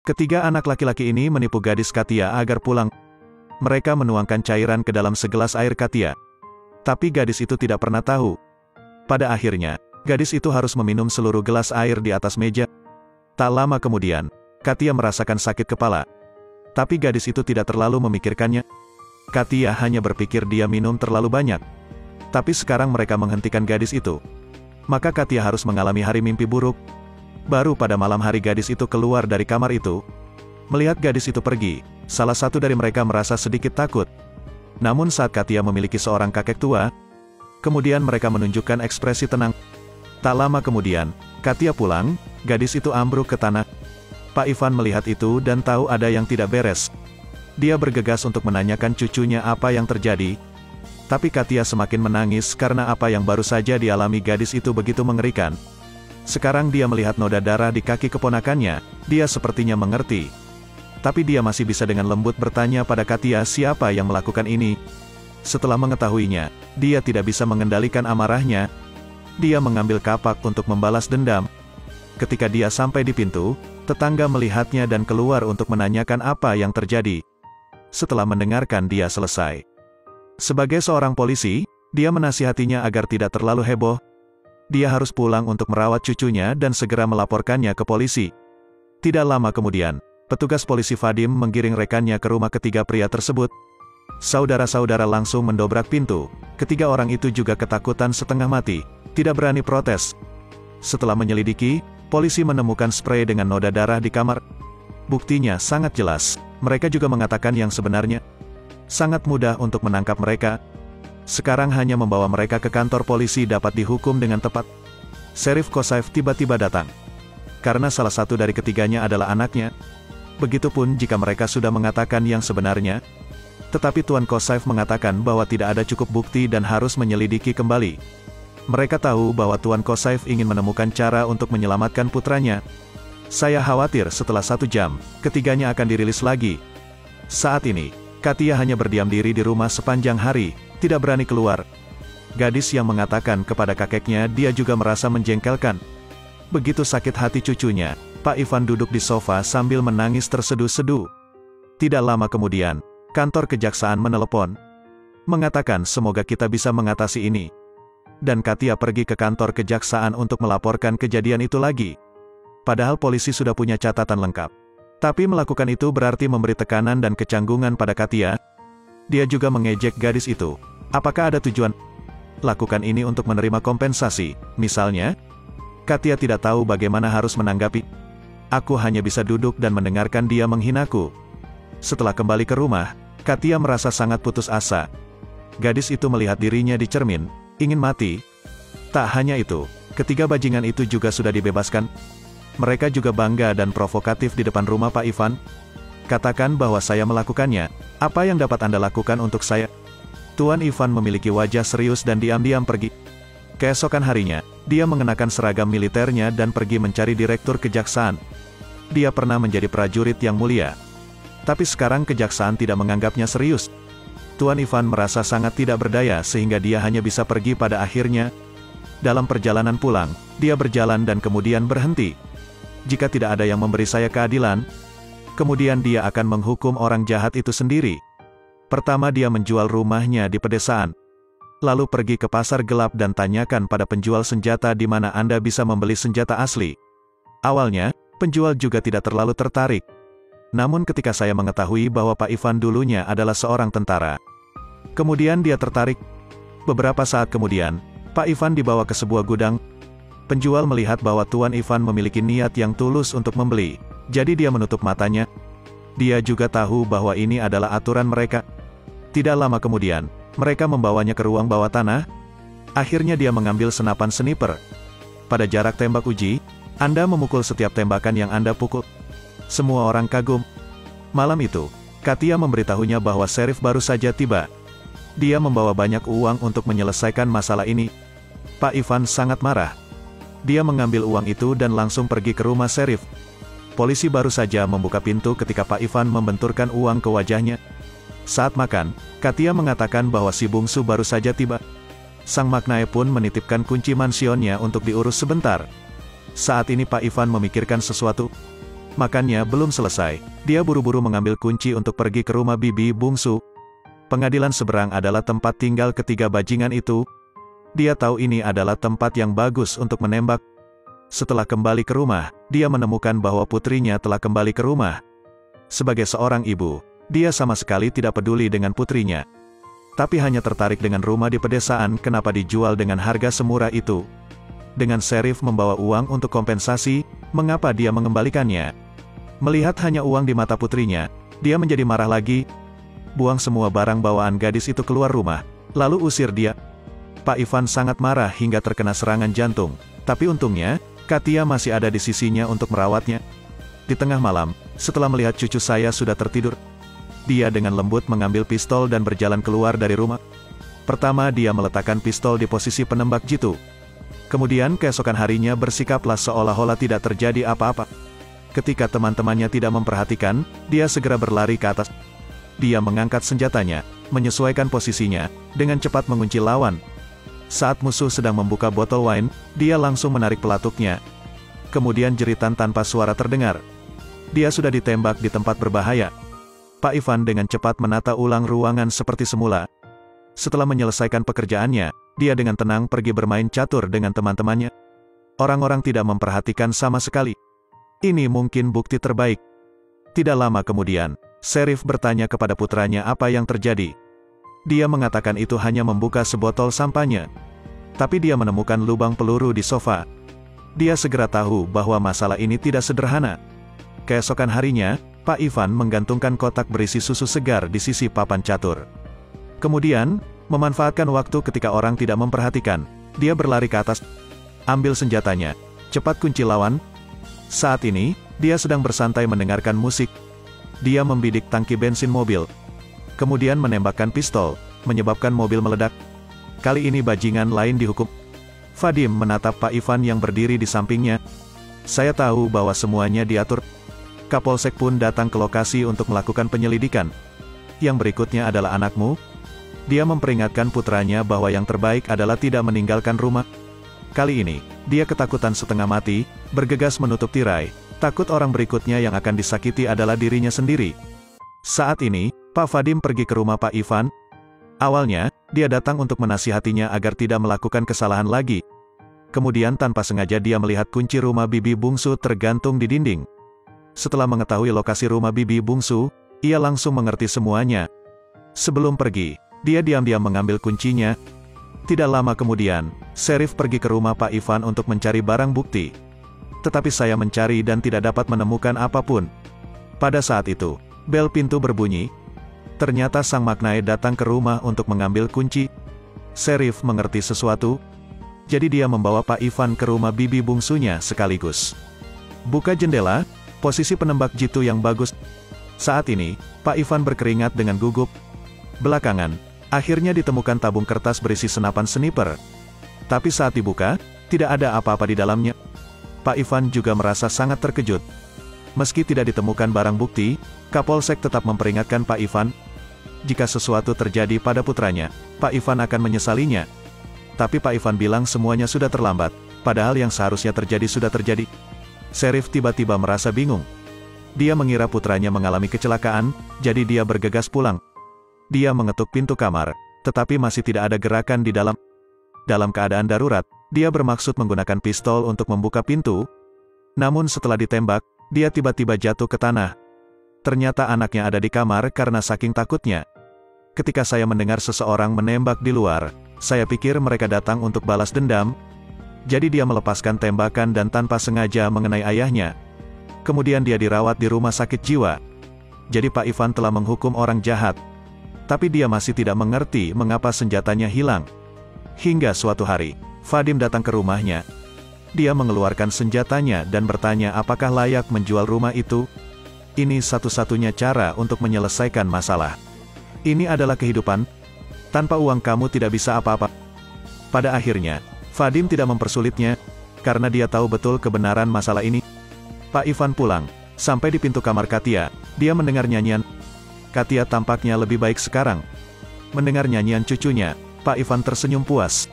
Ketiga anak laki-laki ini menipu gadis Katia agar pulang. Mereka menuangkan cairan ke dalam segelas air Katia. Tapi gadis itu tidak pernah tahu. Pada akhirnya, gadis itu harus meminum seluruh gelas air di atas meja. Tak lama kemudian, Katia merasakan sakit kepala. Tapi gadis itu tidak terlalu memikirkannya. Katia hanya berpikir dia minum terlalu banyak. Tapi sekarang mereka menghentikan gadis itu. Maka Katia harus mengalami hari mimpi buruk. Baru pada malam hari gadis itu keluar dari kamar itu. Melihat gadis itu pergi, salah satu dari mereka merasa sedikit takut. Namun saat Katia memiliki seorang kakek tua, kemudian mereka menunjukkan ekspresi tenang. Tak lama kemudian, Katia pulang, gadis itu ambruk ke tanah. Pak Ivan melihat itu dan tahu ada yang tidak beres. Dia bergegas untuk menanyakan cucunya apa yang terjadi. Tapi Katia semakin menangis karena apa yang baru saja dialami gadis itu begitu mengerikan. Sekarang dia melihat noda darah di kaki keponakannya, dia sepertinya mengerti. Tapi dia masih bisa dengan lembut bertanya pada Katia siapa yang melakukan ini. Setelah mengetahuinya, dia tidak bisa mengendalikan amarahnya. Dia mengambil kapak untuk membalas dendam. Ketika dia sampai di pintu, tetangga melihatnya dan keluar untuk menanyakan apa yang terjadi. Setelah mendengarkan dia selesai. Sebagai seorang polisi, dia menasihatinya agar tidak terlalu heboh. Dia harus pulang untuk merawat cucunya dan segera melaporkannya ke polisi. Tidak lama kemudian, petugas polisi Vadim menggiring rekannya ke rumah ketiga pria tersebut. Saudara-saudara langsung mendobrak pintu. Ketiga orang itu juga ketakutan setengah mati, tidak berani protes. Setelah menyelidiki, polisi menemukan sprei dengan noda darah di kamar. Buktinya sangat jelas, mereka juga mengatakan yang sebenarnya. Sangat mudah untuk menangkap mereka. Sekarang hanya membawa mereka ke kantor polisi dapat dihukum dengan tepat. Sheriff Kosaev tiba-tiba datang. Karena salah satu dari ketiganya adalah anaknya. Begitupun jika mereka sudah mengatakan yang sebenarnya. Tetapi Tuan Kosaev mengatakan bahwa tidak ada cukup bukti dan harus menyelidiki kembali. Mereka tahu bahwa Tuan Kosaev ingin menemukan cara untuk menyelamatkan putranya. Saya khawatir setelah 1 jam, ketiganya akan dirilis lagi. Saat ini, Katia hanya berdiam diri di rumah sepanjang hari, tidak berani keluar. Gadis yang mengatakan kepada kakeknya dia juga merasa menjengkelkan. Begitu sakit hati cucunya, Pak Ivan duduk di sofa sambil menangis terseduh-seduh. Tidak lama kemudian, kantor kejaksaan menelepon. Mengatakan semoga kita bisa mengatasi ini. Dan Katia pergi ke kantor kejaksaan untuk melaporkan kejadian itu lagi. Padahal polisi sudah punya catatan lengkap. Tapi melakukan itu berarti memberi tekanan dan kecanggungan pada Katia. Dia juga mengejek gadis itu. Apakah ada tujuan lakukan ini untuk menerima kompensasi, misalnya? Katia tidak tahu bagaimana harus menanggapi. Aku hanya bisa duduk dan mendengarkan dia menghinaku. Setelah kembali ke rumah, Katia merasa sangat putus asa. Gadis itu melihat dirinya di cermin, ingin mati. Tak hanya itu, ketiga bajingan itu juga sudah dibebaskan. Mereka juga bangga dan provokatif di depan rumah Pak Ivan. Katakan bahwa saya melakukannya, apa yang dapat Anda lakukan untuk saya? Tuan Ivan memiliki wajah serius dan diam-diam pergi. Keesokan harinya, dia mengenakan seragam militernya dan pergi mencari direktur kejaksaan. Dia pernah menjadi prajurit yang mulia. Tapi sekarang kejaksaan tidak menganggapnya serius. Tuan Ivan merasa sangat tidak berdaya sehingga dia hanya bisa pergi pada akhirnya. Dalam perjalanan pulang, dia berjalan dan kemudian berhenti. Jika tidak ada yang memberi saya keadilan, kemudian dia akan menghukum orang jahat itu sendiri. Pertama dia menjual rumahnya di pedesaan. Lalu pergi ke pasar gelap dan tanyakan pada penjual senjata di mana Anda bisa membeli senjata asli. Awalnya, penjual juga tidak terlalu tertarik. Namun ketika saya mengetahui bahwa Pak Ivan dulunya adalah seorang tentara, kemudian dia tertarik. Beberapa saat kemudian, Pak Ivan dibawa ke sebuah gudang. Penjual melihat bahwa Tuan Ivan memiliki niat yang tulus untuk membeli, jadi dia menutup matanya. Dia juga tahu bahwa ini adalah aturan mereka. Tidak lama kemudian, mereka membawanya ke ruang bawah tanah. Akhirnya dia mengambil senapan sniper. Pada jarak tembak uji, Anda memukul setiap tembakan yang Anda pukul. Semua orang kagum. Malam itu, Katia memberitahunya bahwa sheriff baru saja tiba. Dia membawa banyak uang untuk menyelesaikan masalah ini. Pak Ivan sangat marah. Dia mengambil uang itu dan langsung pergi ke rumah sheriff. Polisi baru saja membuka pintu ketika Pak Ivan membenturkan uang ke wajahnya. Saat makan, Katia mengatakan bahwa si bungsu baru saja tiba. Sang Maknae pun menitipkan kunci mansionnya untuk diurus sebentar. Saat ini Pak Ivan memikirkan sesuatu. Makannya belum selesai, dia buru-buru mengambil kunci untuk pergi ke rumah bibi bungsu. Pengadilan seberang adalah tempat tinggal ketiga bajingan itu. Dia tahu ini adalah tempat yang bagus untuk menembak. Setelah kembali ke rumah, dia menemukan bahwa putrinya telah kembali ke rumah. Sebagai seorang ibu, dia sama sekali tidak peduli dengan putrinya. Tapi hanya tertarik dengan rumah di pedesaan. Kenapa dijual dengan harga semurah itu? Dengan Sheriff membawa uang untuk kompensasi, mengapa dia mengembalikannya? Melihat hanya uang di mata putrinya, dia menjadi marah lagi. Buang semua barang bawaan gadis itu keluar rumah, lalu usir dia. Pak Ivan sangat marah hingga terkena serangan jantung. Tapi untungnya, Katia masih ada di sisinya untuk merawatnya. Di tengah malam, setelah melihat cucu saya sudah tertidur, dia dengan lembut mengambil pistol dan berjalan keluar dari rumah. Pertama dia meletakkan pistol di posisi penembak jitu. Kemudian keesokan harinya bersikaplah seolah-olah tidak terjadi apa-apa. Ketika teman-temannya tidak memperhatikan, dia segera berlari ke atas. Dia mengangkat senjatanya, menyesuaikan posisinya, dengan cepat mengunci lawan. Saat musuh sedang membuka botol wine, dia langsung menarik pelatuknya. Kemudian jeritan tanpa suara terdengar. Dia sudah ditembak di tempat berbahaya. Pak Ivan dengan cepat menata ulang ruangan seperti semula. Setelah menyelesaikan pekerjaannya, dia dengan tenang pergi bermain catur dengan teman-temannya. Orang-orang tidak memperhatikan sama sekali. Ini mungkin bukti terbaik. Tidak lama kemudian, Sheriff bertanya kepada putranya apa yang terjadi. Dia mengatakan itu hanya membuka sebotol sampahnya. Tapi dia menemukan lubang peluru di sofa. Dia segera tahu bahwa masalah ini tidak sederhana. Keesokan harinya, Pak Ivan menggantungkan kotak berisi susu segar di sisi papan catur. Kemudian, memanfaatkan waktu ketika orang tidak memperhatikan, dia berlari ke atas, ambil senjatanya, cepat kunci lawan. Saat ini, dia sedang bersantai mendengarkan musik. Dia membidik tangki bensin mobil. Kemudian menembakkan pistol, menyebabkan mobil meledak. Kali ini bajingan lain dihukum. Vadim menatap Pak Ivan yang berdiri di sampingnya. Saya tahu bahwa semuanya diatur. Kapolsek pun datang ke lokasi untuk melakukan penyelidikan. Yang berikutnya adalah anakmu. Dia memperingatkan putranya bahwa yang terbaik adalah tidak meninggalkan rumah. Kali ini, dia ketakutan setengah mati, bergegas menutup tirai, takut orang berikutnya yang akan disakiti adalah dirinya sendiri. Saat ini, Pak Vadim pergi ke rumah Pak Ivan. Awalnya, dia datang untuk menasihatinya agar tidak melakukan kesalahan lagi. Kemudian tanpa sengaja dia melihat kunci rumah bibi bungsu tergantung di dinding. Setelah mengetahui lokasi rumah bibi bungsu, ia langsung mengerti semuanya. Sebelum pergi, dia diam-diam mengambil kuncinya. Tidak lama kemudian, Sheriff pergi ke rumah Pak Ivan untuk mencari barang bukti. Tetapi saya mencari dan tidak dapat menemukan apapun. Pada saat itu, bel pintu berbunyi. Ternyata Sang Maknae datang ke rumah untuk mengambil kunci. Sheriff mengerti sesuatu. Jadi dia membawa Pak Ivan ke rumah bibi bungsunya sekaligus. Buka jendela, posisi penembak jitu yang bagus. Saat ini, Pak Ivan berkeringat dengan gugup. Belakangan, akhirnya ditemukan tabung kertas berisi senapan sniper. Tapi saat dibuka, tidak ada apa-apa di dalamnya. Pak Ivan juga merasa sangat terkejut. Meski tidak ditemukan barang bukti, Kapolsek tetap memperingatkan Pak Ivan. Jika sesuatu terjadi pada putranya, Pak Ivan akan menyesalinya. Tapi Pak Ivan bilang semuanya sudah terlambat, padahal yang seharusnya terjadi sudah terjadi. Sheriff tiba-tiba merasa bingung. Dia mengira putranya mengalami kecelakaan, jadi dia bergegas pulang. Dia mengetuk pintu kamar, tetapi masih tidak ada gerakan di dalam. Dalam keadaan darurat, dia bermaksud menggunakan pistol untuk membuka pintu. Namun setelah ditembak, dia tiba-tiba jatuh ke tanah. Ternyata anaknya ada di kamar karena saking takutnya. Ketika saya mendengar seseorang menembak di luar, saya pikir mereka datang untuk balas dendam. Jadi dia melepaskan tembakan dan tanpa sengaja mengenai ayahnya. Kemudian dia dirawat di rumah sakit jiwa. Jadi Pak Ivan telah menghukum orang jahat. Tapi dia masih tidak mengerti mengapa senjatanya hilang. Hingga suatu hari, Vadim datang ke rumahnya. Dia mengeluarkan senjatanya dan bertanya apakah layak menjual rumah itu. Ini satu-satunya cara untuk menyelesaikan masalah. Ini adalah kehidupan. Tanpa uang kamu tidak bisa apa-apa. Pada akhirnya, Vadim tidak mempersulitnya, karena dia tahu betul kebenaran masalah ini. Pak Ivan pulang. Sampai di pintu kamar Katia, dia mendengar nyanyian. Katia tampaknya lebih baik sekarang. Mendengar nyanyian cucunya, Pak Ivan tersenyum puas.